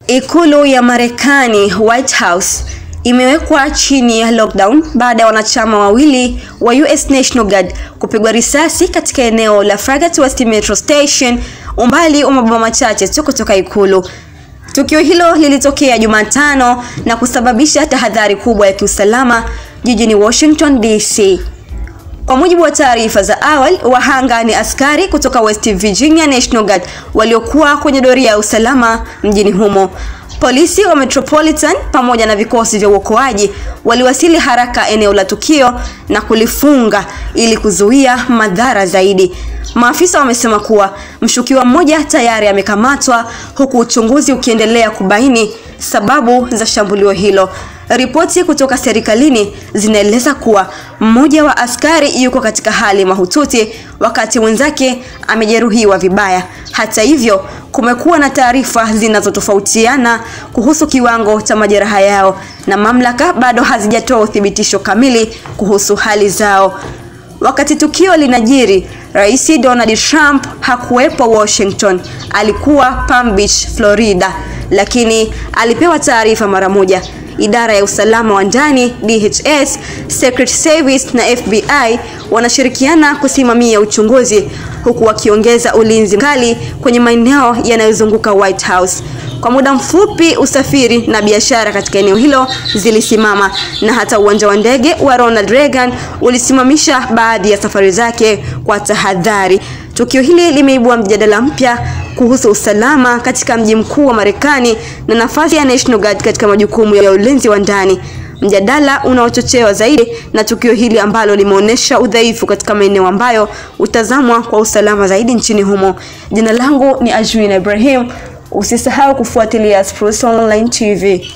Ikulu ya Marekani, White House, imewekwa chini ya lockdown baada ya wanachama wawili wa US National Guard kupigwa risasi katika eneo la Farragut West Metro Station, umbali wa maboma machache tu kutoka ikulu. Tukio hilo lilitokea Jumatano na kusababisha tahadhari kubwa ya kiusalama jijini Washington DC. Kwa mujibu wa taarifa za awali, wahanga ni askari kutoka West Virginia National Guard waliokuwa kwenye doria ya usalama mjini humo. Polisi wa Metropolitan pamoja na vikosi vya uokoaji waliwasili haraka eneo la tukio na kulifunga ili kuzuia madhara zaidi. Maafisa wamesema kuwa mshukiwa mmoja tayari amekamatwa, huku uchunguzi ukiendelea kubaini sababu za shambulio hilo. Ripoti kutoka serikalini zinaeleza kuwa mmoja wa askari yuko katika hali mahututi wakati mwenzake amejeruhiwa vibaya. Hata hivyo, kumekuwa na taarifa zinazotofautiana kuhusu kiwango cha majeraha yao na mamlaka bado hazijatoa uthibitisho kamili kuhusu hali zao. Wakati tukio linajiri, Rais Donald Trump hakuwepo Washington. Alikuwa Palm Beach, Florida, lakini alipewa taarifa mara moja. Idara ya usalama wa ndani DHS, Secret Service na FBI wanashirikiana kusimamia uchunguzi, huku wakiongeza ulinzi mkali kwenye maeneo yanayozunguka White House. Kwa muda mfupi, usafiri na biashara katika eneo hilo zilisimama na hata uwanja wa ndege wa Ronald Reagan ulisimamisha baadhi ya safari zake kwa tahadhari. Tukio hili limeibua mjadala mpya kuhusu usalama katika mji mkuu wa Marekani na nafasi ya National Guard katika majukumu ya ulinzi wa ndani. Mjadala unaochochewa zaidi na tukio hili ambalo limeonyesha udhaifu katika maeneo ambayo utazamwa kwa usalama zaidi nchini humo. Jina langu ni Ajwina Ibrahim. Usisahau kufuatilia Spruce Online TV.